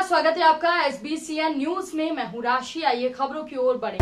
नमस्कार, स्वागत है आपका SBCN न्यूज में। मैं हूं राशि। आइए खबरों की ओर बढ़े।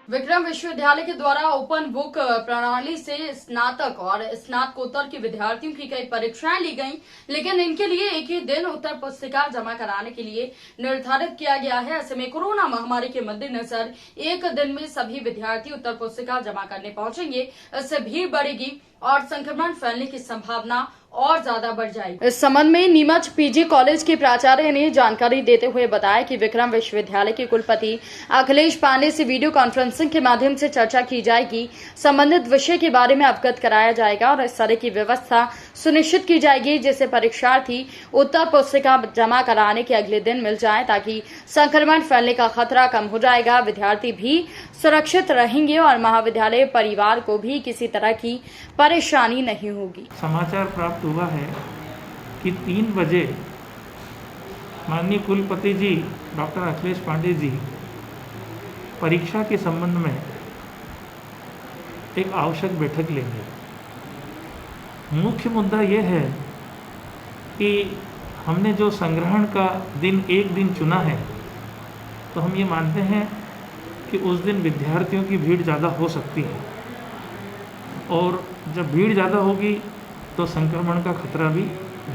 विक्रम विश्वविद्यालय के द्वारा ओपन बुक प्रणाली से स्नातक और स्नातकोत्तर के विद्यार्थियों की कई परीक्षाएं ली गईं, लेकिन इनके लिए एक ही दिन उत्तर पुस्तिका जमा कराने के लिए निर्धारित किया गया है। ऐसे में कोरोना महामारी के मद्देनजर एक दिन में सभी विद्यार्थी उत्तर पुस्तिका जमा करने पहुंचेंगे। इससे भीड़ बढ़ेगी और संक्रमण फैलने की संभावना और ज्यादा बढ़ जाएगी। इस संबंध में नीमच PG कॉलेज के प्राचार्य ने जानकारी देते हुए बताया कि विक्रम विश्वविद्यालय के कुलपति अखिलेश पांडे से वीडियो कॉन्फ्रेंसिंग के माध्यम से चर्चा की जाएगी। संबंधित विषय के बारे में अवगत कराया जाएगा और इस तरह की व्यवस्था सुनिश्चित की जाएगी जिससे परीक्षार्थी उत्तर पुस्तिका जमा कराने के अगले दिन मिल जाए, ताकि संक्रमण फैलने का खतरा कम हो जाएगा, विद्यार्थी भी सुरक्षित रहेंगे और महाविद्यालय परिवार को भी किसी तरह की परेशानी नहीं होगी। समाचार प्राप्त हुआ है कि 3 बजे माननीय कुलपति जी डॉक्टर अखिलेश पांडे जी परीक्षा के संबंध में एक आवश्यक बैठक लेंगे। मुख्य मुद्दा यह है कि हमने जो संग्रहण का दिन एक दिन चुना है, तो हम ये मानते हैं कि उस दिन विद्यार्थियों की भीड़ ज़्यादा हो सकती है और जब भीड़ ज़्यादा होगी तो संक्रमण का खतरा भी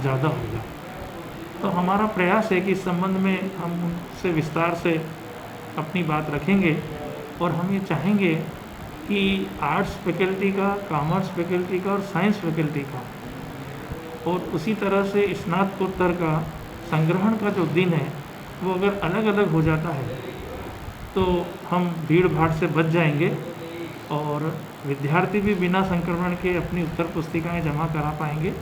ज़्यादा होगा। तो हमारा प्रयास है कि इस संबंध में हम उनसे विस्तार से अपनी बात रखेंगे और हम ये चाहेंगे कि आर्ट्स फैकल्टी का, कॉमर्स फैकल्टी का और साइंस फैकल्टी का और उसी तरह से स्नातकोत्तर का संग्रहण का जो दिन है वो अगर अलग अलग हो जाता है तो हम भीड़ भाड़ से बच जाएंगे और विद्यार्थी भी बिना संक्रमण के अपनी उत्तर पुस्तिकाएं जमा करा पाएंगे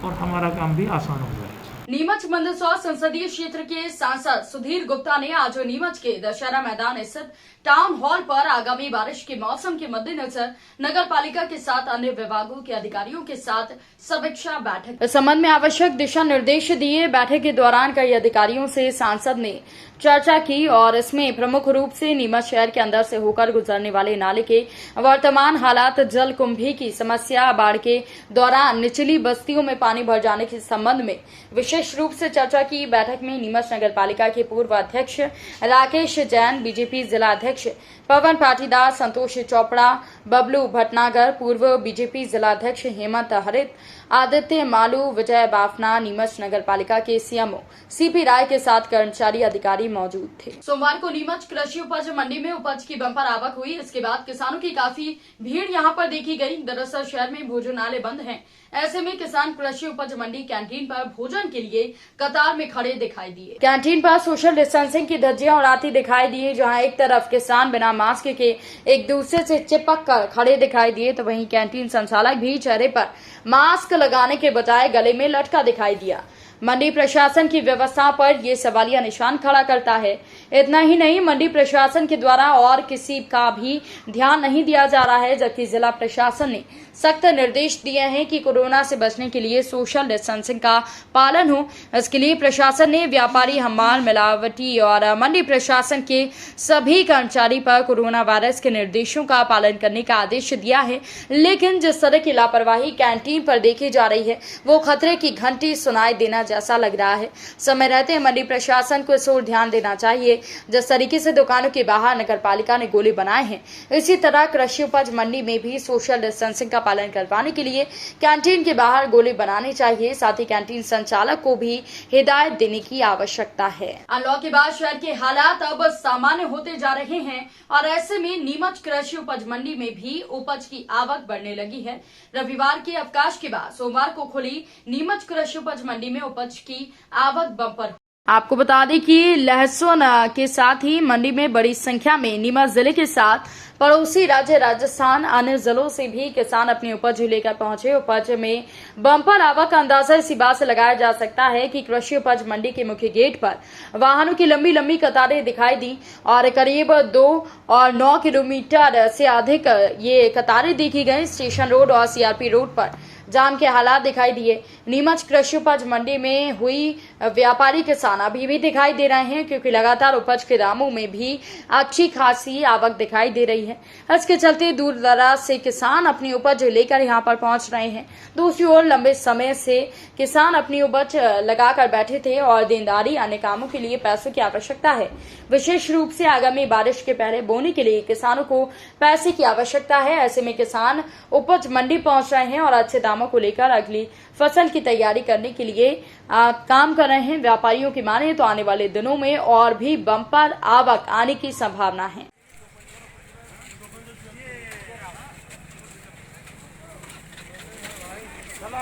और हमारा काम भी आसान हो जाएगा। नीमच मंदसौर संसदीय क्षेत्र के सांसद सुधीर गुप्ता ने आज नीमच के दशहरा मैदान स्थित टाउन हॉल पर आगामी बारिश के मौसम के मद्देनजर नगर पालिका के साथ अन्य विभागों के अधिकारियों के साथ समीक्षा बैठक। इस संबंध में आवश्यक दिशा निर्देश दिए। बैठक के दौरान कई अधिकारियों से सांसद ने चर्चा की और इसमें प्रमुख रूप से नीमच शहर के अंदर से होकर गुजरने वाले नाले के वर्तमान हालात, जल कुंभी की समस्या, बाढ़ के दौरान निचली बस्तियों में पानी भर जाने के संबंध में विशेष रूप से चर्चा की। बैठक में नीमच नगर पालिका के पूर्व अध्यक्ष राकेश जैन, बीजेपी जिला अध्यक्ष पवन पाटीदार, संतोष चोपड़ा, बबलू भटनागर, पूर्व बीजेपी जिला अध्यक्ष हेमंत हरित, आदित्य मालू, विजय बाफना, नीमच नगर पालिका के CMO CP राय के साथ कर्मचारी अधिकारी मौजूद थे। सोमवार को नीमच कृषि उपज मंडी में उपज की बम्पर आवक हुई। इसके बाद किसानों की काफी भीड़ यहां पर देखी गई। दरअसल शहर में भोजनालय बंद हैं। ऐसे में किसान कृषि उपज मंडी कैंटीन पर भोजन के लिए कतार में खड़े दिखाई दिए। कैंटीन पर सोशल डिस्टेंसिंग की धज्जियां उड़ाती दिखाई दी, जहां एक तरफ किसान बिना मास्क के एक दूसरे से चिपक कर खड़े दिखाई दिए, तो वहीं कैंटीन संचालक भी चेहरे पर मास्क लगाने के बजाय गले में लटका दिखाई दिया। मंडी प्रशासन की व्यवस्था पर यह सवालिया निशान खड़ा करता है। इतना ही नहीं, मंडी प्रशासन के द्वारा और किसी का भी ध्यान नहीं दिया जा रहा है, जबकि जिला प्रशासन ने सख्त निर्देश दिए हैं कि कोरोना से बचने के लिए सोशल डिस्टेंसिंग का पालन हो। इसके लिए प्रशासन ने व्यापारी, हमाल, मिलावटी और मंडी प्रशासन के सभी कर्मचारी पर कोरोना वायरस के निर्देशों का पालन करने का आदेश दिया है। लेकिन जिस तरह की लापरवाही कैंटीन पर देखी जा रही है, वो खतरे की घंटी सुनाई देना जैसा लग रहा है। समय रहते मंडी प्रशासन को इस ओर ध्यान देना चाहिए। जिस तरीके से दुकानों के बाहर नगर पालिका ने गोले बनाए हैं, इसी तरह कृषि उपज मंडी में भी सोशल डिस्टेंसिंग का पालन करवाने के लिए कैंटीन के बाहर गोले बनाने चाहिए। साथ ही कैंटीन संचालक को भी हिदायत देने की आवश्यकता है। अनलॉक के बाद शहर के हालात अब सामान्य होते जा रहे हैं और ऐसे में नीमच कृषि उपज मंडी में भी उपज की आवक बढ़ने लगी है। रविवार के अवकाश के बाद सोमवार को खुली नीमच कृषि उपज मंडी में उपज की आवक बम्पर। आपको बता दें कि लहसुन के साथ ही मंडी में बड़ी संख्या में नीमच जिले के साथ पड़ोसी राज्य राजस्थान, अन्य जिलों से भी किसान अपनी उपज लेकर पहुंचे। उपज में बम्पर आवक का अंदाजा इसी बात से लगाया जा सकता है कि कृषि उपज मंडी के मुख्य गेट पर वाहनों की लंबी लंबी कतारें दिखाई दी और करीब 2 और 9 किलोमीटर से अधिक ये कतारें देखी गई। स्टेशन रोड और CRP रोड पर जाम के हालात दिखाई दिए। नीमच कृषि उपज मंडी में हुई व्यापारी किसान अभी भी दिखाई दे रहे हैं, क्योंकि लगातार उपज के दामों में भी अच्छी खासी आवक दिखाई दे रही है। इसके चलते दूर दराज से किसान अपनी उपज लेकर यहां पर पहुंच रहे हैं। दूसरी ओर लंबे समय से किसान अपनी उपज लगाकर बैठे थे और देनदारी अन्य कामों के लिए पैसों की आवश्यकता है। विशेष रूप से आगामी बारिश के पहले बोने के लिए किसानों को पैसे की आवश्यकता है। ऐसे में किसान उपज मंडी पहुंच रहे हैं और अच्छे दामों को लेकर अगली फसल की तैयारी करने के लिए काम कर रहे हैं। व्यापारियों की माने तो आने वाले दिनों में और भी बम्पर आवक आने की संभावना है।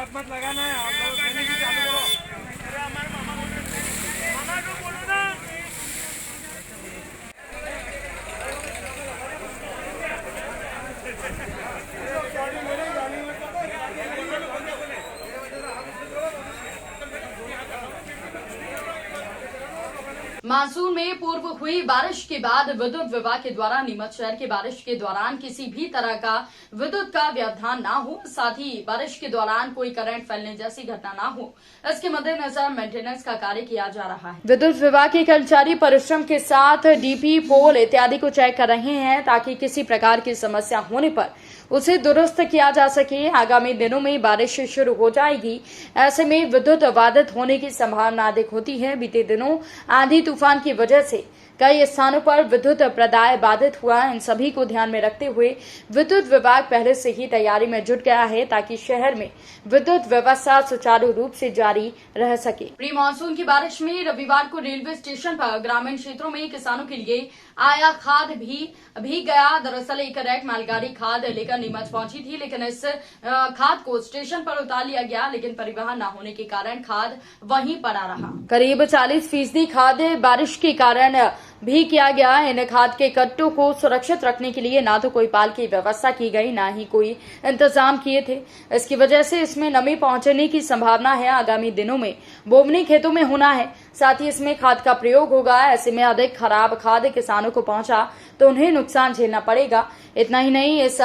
मत लगाना है, आप लोग देने की चालू करो। मामा को बोलो ना। मानसून में पूर्व हुई बारिश के बाद विद्युत विभाग के द्वारा नीमच शहर के बारिश के दौरान किसी भी तरह का विद्युत का व्यवधान ना हो, साथ ही बारिश के दौरान कोई करंट फैलने जैसी घटना ना हो, इसके मद्देनजर मेंटेनेंस का कार्य किया जा रहा है। विद्युत विभाग के कर्मचारी परिश्रम के साथ डीपी, पोल इत्यादि को चेक कर रहे हैं ताकि किसी प्रकार की समस्या होने पर उसे दुरुस्त किया जा सके। आगामी दिनों में बारिश शुरू हो जाएगी, ऐसे में विद्युत बाधित होने की संभावना अधिक होती है। बीते दिनों आंधी तूफान की वजह से कई स्थानों पर विद्युत प्रदाय बाधित हुआ। इन सभी को ध्यान में रखते हुए विद्युत विभाग पहले से ही तैयारी में जुट गया है ताकि शहर में विद्युत व्यवस्था सुचारू रूप से जारी रह सके। प्री मानसून की बारिश में रविवार को रेलवे स्टेशन पर ग्रामीण क्षेत्रों में किसानों के लिए आया खाद भी भीग गया। दरअसल एक रैक मालगाड़ी खाद लेकर नीमच पहुंची थी, लेकिन इस खाद को स्टेशन पर उतार लिया गया, लेकिन परिवहन न होने के कारण खाद वहीं पड़ा रहा। करीब 40% खाद बारिश के कारण भी किया गया। इन खाद के कट्टों को सुरक्षित रखने के लिए ना तो कोई पाल की व्यवस्था की गई, ना ही कोई इंतजाम किए थे। इसकी वजह से इसमें नमी पहुंचने की संभावना है। आगामी दिनों में बोवनी खेतों में होना है, साथ ही इसमें खाद का प्रयोग होगा। ऐसे में अधिक खराब खाद किसानों को पहुंचा तो उन्हें नुकसान झेलना पड़ेगा। इतना ही नहीं, इस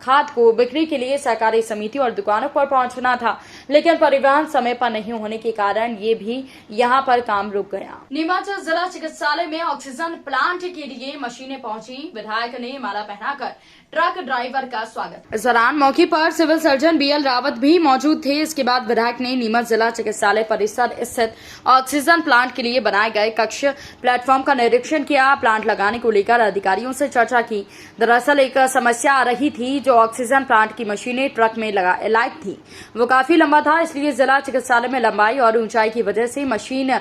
खाद को बिक्री के लिए सहकारी समिति और दुकानों पर पहुंचना था, लेकिन परिवहन समय पर नहीं होने के कारण ये भी यहाँ पर काम रुक गया। नीमच जिला चिकित्सालय में ऑक्सीजन प्लांट के लिए मशीनें पहुंची। विधायक ने माला पहनाकर ट्रक ड्राइवर का स्वागत। इस दौरान मौके पर सिविल सर्जन BL रावत भी मौजूद थे। इसके बाद विधायक ने नीमच जिला चिकित्सालय परिसर स्थित ऑक्सीजन प्लांट के लिए बनाए गए कक्ष प्लेटफॉर्म का निरीक्षण किया। प्लांट लगाने को लेकर अधिकारियों से चर्चा की। दरअसल एक समस्या आ रही थी, जो ऑक्सीजन प्लांट की मशीनें ट्रक में लायक थी, वो काफी लंबा था। इसलिए जिला चिकित्सालय में लंबाई और ऊंचाई की वजह से मशीन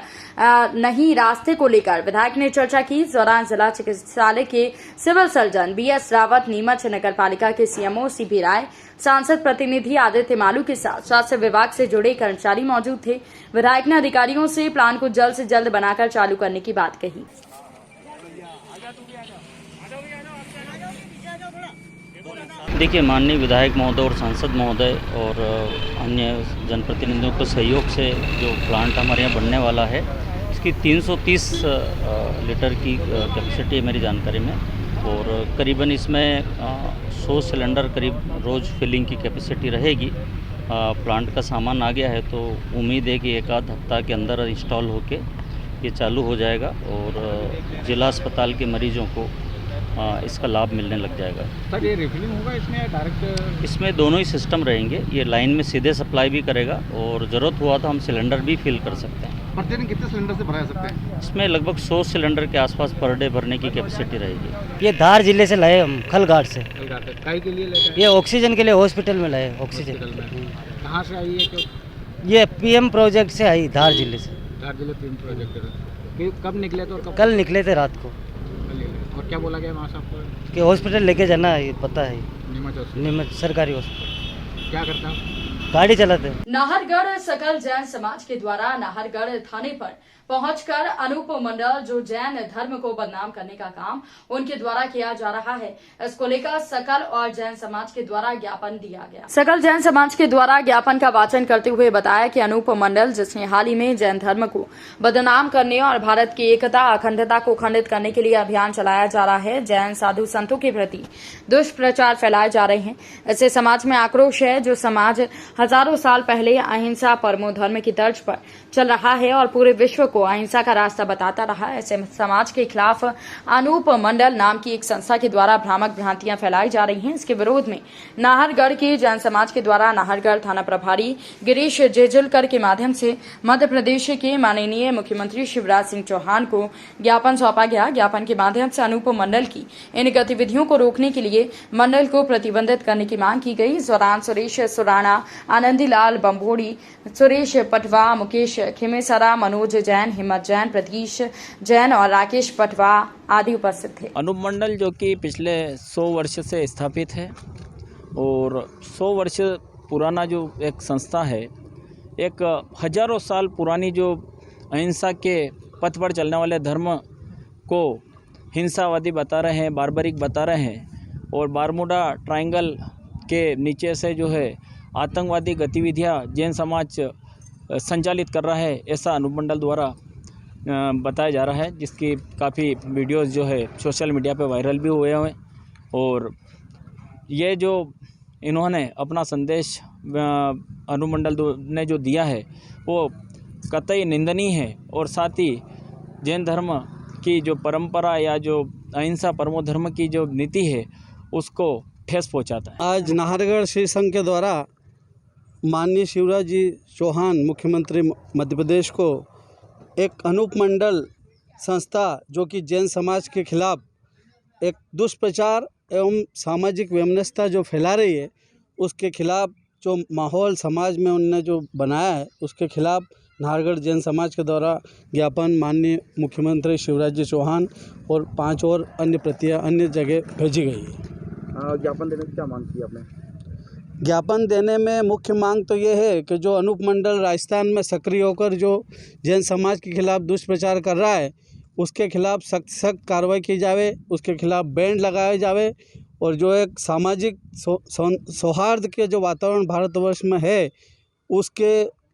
नहीं रास्ते को लेकर विधायक ने चर्चा की। इस दौरान जिला चिकित्सालय के civil surgeon BS Rawat, Neemuch नगर पालिका के CMO CP राय, सांसद प्रतिनिधि आदित्य मालू के साथ स्वास्थ्य विभाग से जुड़े कर्मचारी मौजूद थे। विधायक ने अधिकारियों से प्लान को जल्द से जल्द बनाकर चालू करने की बात कही। देखिए, माननीय विधायक महोदय और सांसद महोदय और अन्य जनप्रतिनिधियों के सहयोग से जो प्लांट हमारे यहाँ बनने वाला है, इसकी 330 लीटर की कैपेसिटी है मेरी जानकारी में, और करीबन इसमें 100 सिलेंडर करीब रोज़ फिलिंग की कैपेसिटी रहेगी। प्लांट का सामान आ गया है, तो उम्मीद है कि एक आध हफ्ता के अंदर इंस्टॉल होके ये चालू हो जाएगा और जिला अस्पताल के मरीजों को इसका लाभ मिलने लग जाएगा। सर, ये रिफिलिंग होगा इसमें या डायरेक्ट? इसमें दोनों ही सिस्टम रहेंगे। ये लाइन में सीधे सप्लाई भी करेगा और ज़रूरत हुआ तो हम सिलेंडर भी फिल कर सकते हैं। प्रतिदिन कितने सिलेंडर से भरा सकते हैं? इसमें लगभग 100 सिलेंडर के आसपास पर डे भरने की कैपेसिटी रहेगी। ये धार जिले से लाए हम, खलघाट से। काई के लिए लेकर? ये ऑक्सीजन के लिए हॉस्पिटल में लाए ऑक्सीजन। कहाँ से आई है? ये PM प्रोजेक्ट से आई, धार जिले से। धार जिले PM प्रोजेक्ट। कब निकले थे और कल निकले थे रात को। और क्या बोला गया वहाँ से आपको? कि हॉस्पिटल लेके जाना है, ये पता है। नीमच सरकारी हॉस्पिटल। क्या करता हूँ? गाड़ी चलाते हैं। नाहरगढ़ सकल जैन समाज के द्वारा नाहरगढ़ थाने पर पहुंचकर अनूप मंडल, जो जैन धर्म को बदनाम करने का काम उनके द्वारा किया जा रहा है, इसको लेकर सकल और जैन समाज के द्वारा ज्ञापन दिया गया। सकल जैन समाज के द्वारा ज्ञापन का वाचन करते हुए बताया कि अनूप मंडल, जिसने हाल ही में जैन धर्म को बदनाम करने और भारत की एकता अखंडता को खंडित करने के लिए अभियान चलाया जा रहा है, जैन साधु संतों के प्रति दुष्प्रचार फैलाए जा रहे हैं, इससे समाज में आक्रोश है। जो समाज हजारों साल पहले अहिंसा परमो धर्म की तर्ज पर चल रहा है और पूरे विश्व को अहिंसा का रास्ता बताता रहा। ऐसे समाज के खिलाफ अनूप मंडल नाम की एक संस्था के द्वारा भ्रामक भ्रांतियां फैलाई जा रही हैं। इसके विरोध में नाहरगढ़ के जैन समाज के द्वारा नाहरगढ़ थाना प्रभारी गिरीश जेजुलकर के माध्यम से मध्य प्रदेश के माननीय मुख्यमंत्री शिवराज सिंह चौहान को ज्ञापन सौंपा गया। ज्ञापन के माध्यम से अनूप मंडल की इन गतिविधियों को रोकने के लिए मंडल को प्रतिबंधित करने की मांग की गई। इस दौरान सुरेश सुराणा, आनंदीलाल बम्बोड़ी, सुरेश पटवा, मुकेश खिमेसरा, मनोज जैन, हिम्मत जैन, प्रतीश जैन और राकेश पटवा आदि उपस्थित थे। अनूप मंडल जो कि पिछले 100 वर्ष से स्थापित है और 100 वर्ष पुराना जो एक संस्था है, एक हजारों साल पुरानी जो अहिंसा के पथ पर चलने वाले धर्म को हिंसावादी बता रहे हैं, बारबरिक बता रहे हैं और बारमूडा ट्रायंगल के नीचे से जो है आतंकवादी गतिविधियां जैन समाज संचालित कर रहा है, ऐसा अनूप मंडल द्वारा बताया जा रहा है, जिसकी काफ़ी वीडियोस जो है सोशल मीडिया पे वायरल भी हुए हैं। और ये जो इन्होंने अपना संदेश अनूप मंडल ने जो दिया है वो कतई निंदनीय है और साथ ही जैन धर्म की जो परंपरा या जो अहिंसा परमो धर्म की जो नीति है उसको ठेस पहुंचाता है। आज नाहरगढ़ श्री संघ के द्वारा माननीय शिवराज जी चौहान मुख्यमंत्री मध्य प्रदेश को एक अनूप मंडल संस्था जो कि जैन समाज के खिलाफ एक दुष्प्रचार एवं सामाजिक वैमनस्यता जो फैला रही है, उसके खिलाफ जो माहौल समाज में उनने जो बनाया है उसके खिलाफ नाहरगढ़ जैन समाज के द्वारा ज्ञापन माननीय मुख्यमंत्री शिवराज जी चौहान और 5 और अन्य प्रतियां अन्य जगह भेजी गई है। ज्ञापन देने की क्या मांग की आपने? ज्ञापन देने में मुख्य मांग तो ये है कि जो अनूप मंडल राजस्थान में सक्रिय होकर जो जैन समाज के खिलाफ दुष्प्रचार कर रहा है उसके खिलाफ सख्त कार्रवाई की जावे, उसके खिलाफ बैन लगाए जावे और जो एक सामाजिक सौहार्द के जो वातावरण भारतवर्ष में है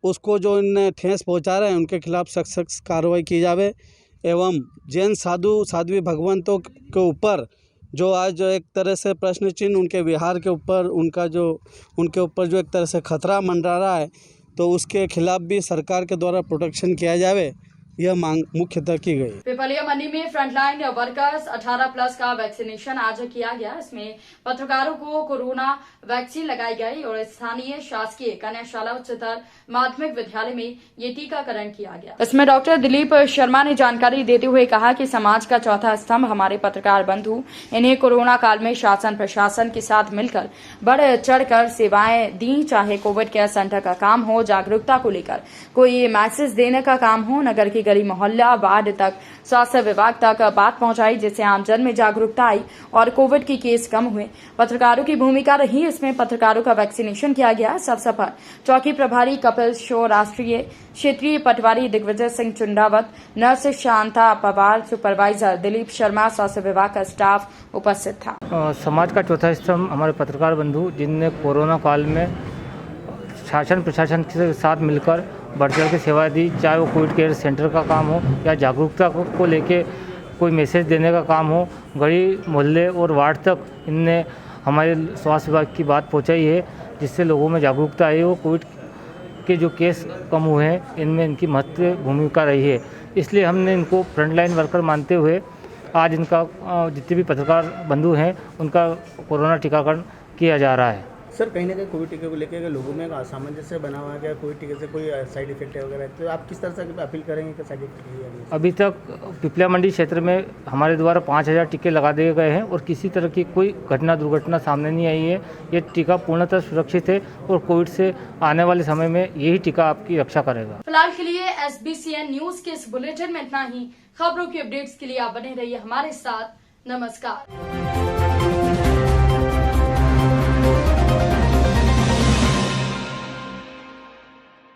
उसको जो इनने ठेस पहुंचा रहे हैं उनके खिलाफ सख्त कार्रवाई की जावे एवं जैन साधु साध्वी भगवंतों के ऊपर जो आज एक तरह से प्रश्न चिन्ह उनके विहार के ऊपर उनके ऊपर जो एक तरह से खतरा मंडरा रहा है, तो उसके खिलाफ भी सरकार के द्वारा प्रोटेक्शन किया जावे, यह मांग मुख्यतः की गई। पिपलिया मंडी में फ्रंटलाइन वर्कर्स 18+ का वैक्सीनेशन आज किया गया। इसमें पत्रकारों को कोरोना वैक्सीन लगाई गई और स्थानीय शासकीय कन्याशाला उच्चतर माध्यमिक विद्यालय में ये टीकाकरण किया गया। इसमें डॉक्टर दिलीप शर्मा ने जानकारी देते हुए कहा कि समाज का चौथा स्तंभ हमारे पत्रकार बंधु, इन्हें कोरोना काल में शासन प्रशासन के साथ मिलकर बढ़ चढ़कर सेवाएं दी, चाहे कोविड केयर सेंटर का काम हो, जागरूकता को लेकर कोई मैसेज देने का काम हो, नगर की गली मोहल्ला वार्ड तक स्वास्थ्य विभाग तक बात पहुंचाई, जिससे आमजन में जागरूकता आई और कोविड के केस कम हुए। पत्रकारों की भूमिका रही, इसमें पत्रकारों का वैक्सीनेशन किया गया। इस अवसर पर चौकी प्रभारी कपिल शो, राष्ट्रीय क्षेत्रीय पटवारी दिग्विजय सिंह चुंडावत, नर्स शांता पवार, सुपरवाइजर दिलीप शर्मा, स्वास्थ्य विभाग का स्टाफ उपस्थित था। समाज का चौथा स्तंभ हमारे पत्रकार बंधु, जिनने कोरोना काल में शासन प्रशासन के साथ मिलकर बढ़ चढ़ के सेवा दी, चाहे वो कोविड केयर सेंटर का काम हो या जागरूकता को लेके कोई मैसेज देने का काम हो, गली मोहल्ले और वार्ड तक इनने हमारे स्वास्थ्य विभाग की बात पहुंचाई है, जिससे लोगों में जागरूकता आई हो। कोविड के जो केस कम हुए हैं इनमें इनकी महत्वपूर्ण भूमिका रही है, इसलिए हमने इनको फ्रंटलाइन वर्कर मानते हुए आज इनका जितने भी पत्रकार बंधु हैं उनका कोरोना टीकाकरण किया जा रहा है। सर, कहीं ना कहीं कोविड टीके को लेकर लोगों में असामंजस्य बना हुआ है, कोविड टीके से कोई साइड इफेक्ट है वगैरह, तो आप किस तरह से अपील करेंगे कि साइड इफेक्ट है? अभी तक पिपलिया मंडी क्षेत्र में हमारे द्वारा 5000 टीके लगा दिए गए हैं और किसी तरह की कोई घटना दुर्घटना सामने नहीं आई है। ये टीका पूर्णतः सुरक्षित है और कोविड से आने वाले समय में यही टीका आपकी रक्षा करेगा। फिलहाल के लिए SBCN न्यूज के इस बुलेटिन में इतना ही। खबरों की अपडेट्स के लिए आप बने रहिए हमारे साथ। नमस्कार।